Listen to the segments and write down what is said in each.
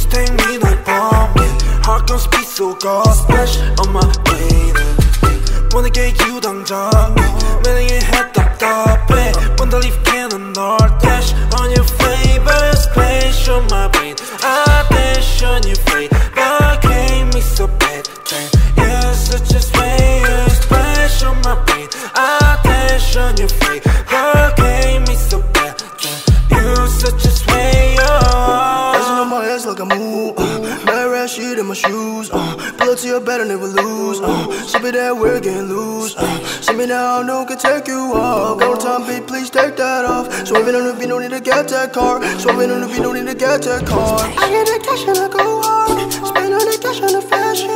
Please take me like bumping. Heart gon' speed so God splash on my way. wanna get you 당장 매일 해 답답해 Wanna leave cannon or dash on your favorite place on my brain I dash on your face But can't me so bad You're such a way you splash on my brain I dash on your face But can't me so bad You're such a way Dancing on my ass like a move Bad rat shit in my shoes Pull up to your bed and never lose Sip it that we're getting loose See me now, no can take you off Go time, babe, please take that off Swerving on the beat, no need to get that car Swerving on the beat, no need to get that car I get that cash and I go hard Spend all that cash on the fashion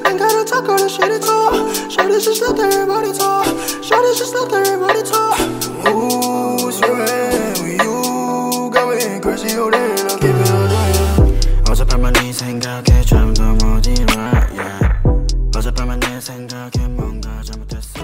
Ain't gotta talk all the shit at all Shorty's just let everybody talk Shorty's just let everybody talk Ooh, swearing with you Got me crazy, hold it, I'll keep it on 어젯밤만 네 생각에 잠도 못 일어 yeah. 어젯밤만 내 생각에 뭔가 잘못했어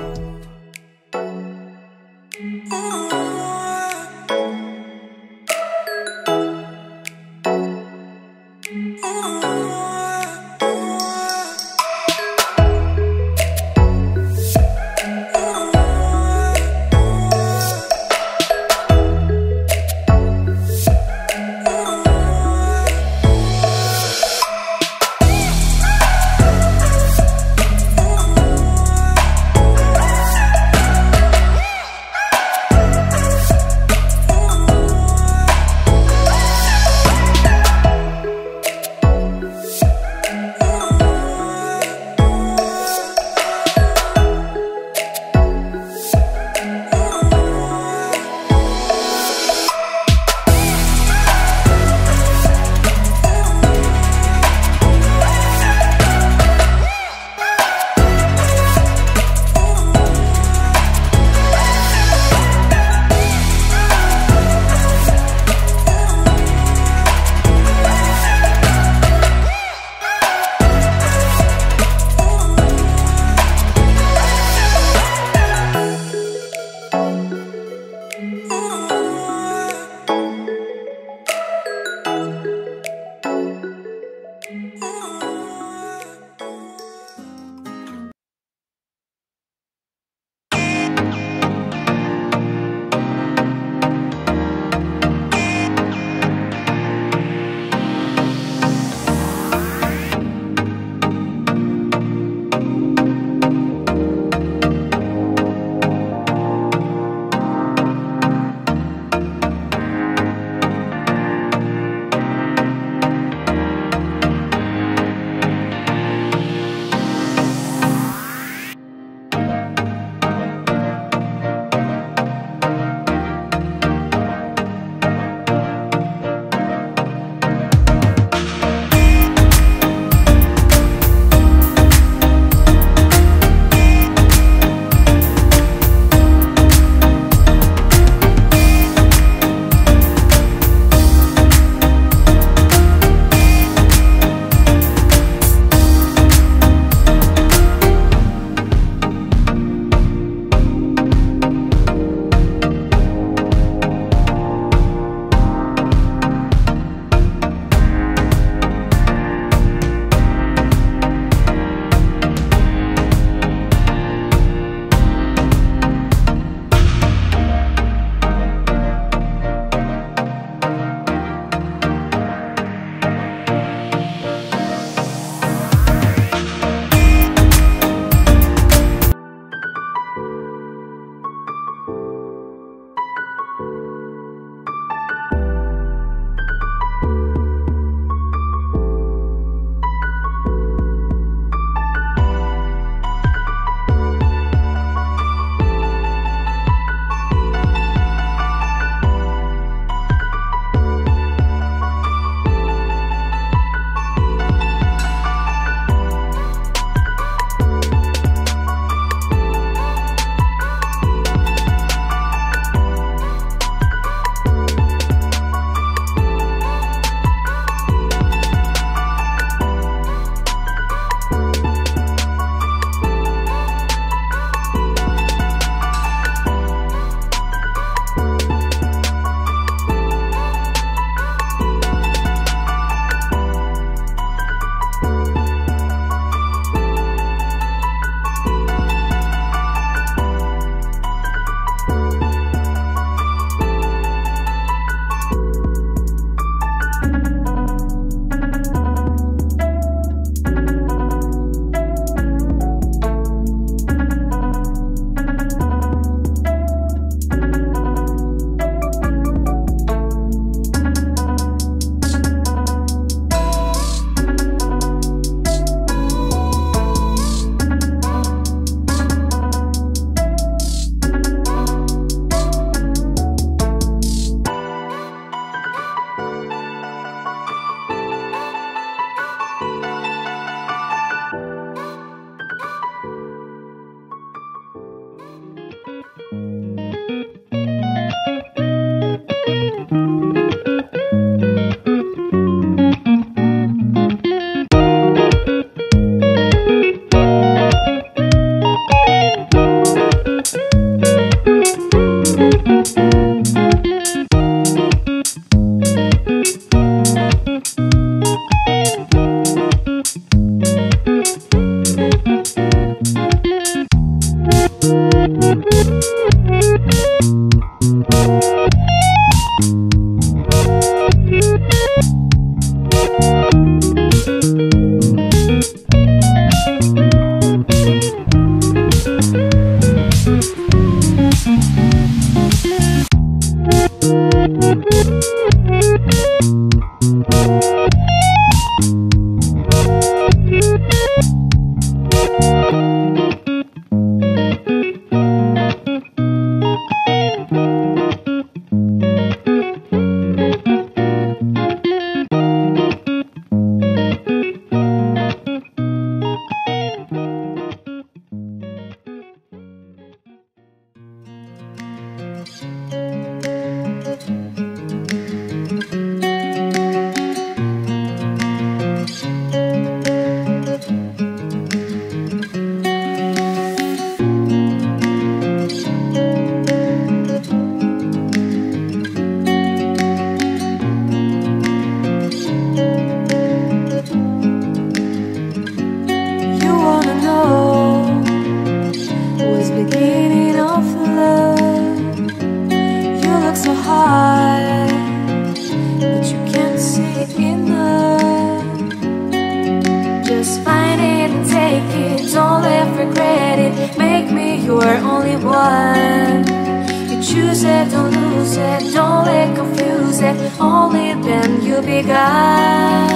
lose it, don't let confuse it. Only then you begun.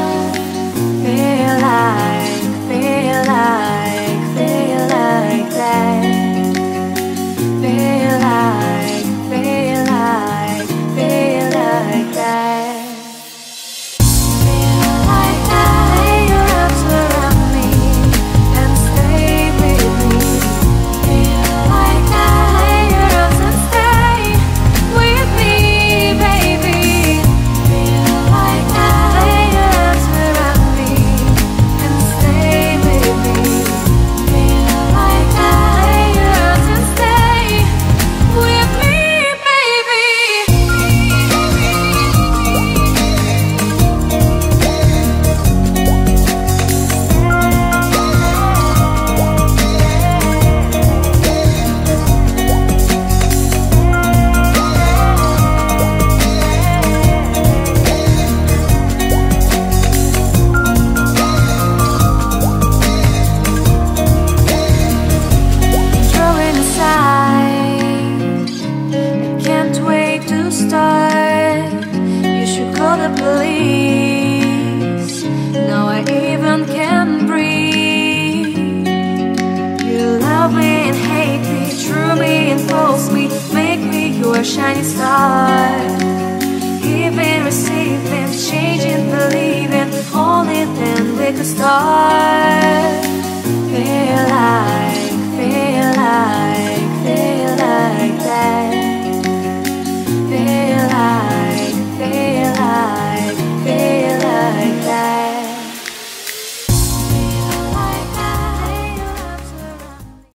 Feel like that. Feel like that. Feel like that. Feel like that. Lay your arms around me and stay with me. Feel like that. Lay your arms and stay with me, baby. Feel like that. Lay your arms around me and stay with me. Feel like that. Lay your arms and stay with me, baby. Drawing aside, I can't wait to start. You should call the police. Now I even can breathe. You love me and hate me, true me and false me, make me your shining star. Giving, receiving, changing, believing, only then we could start.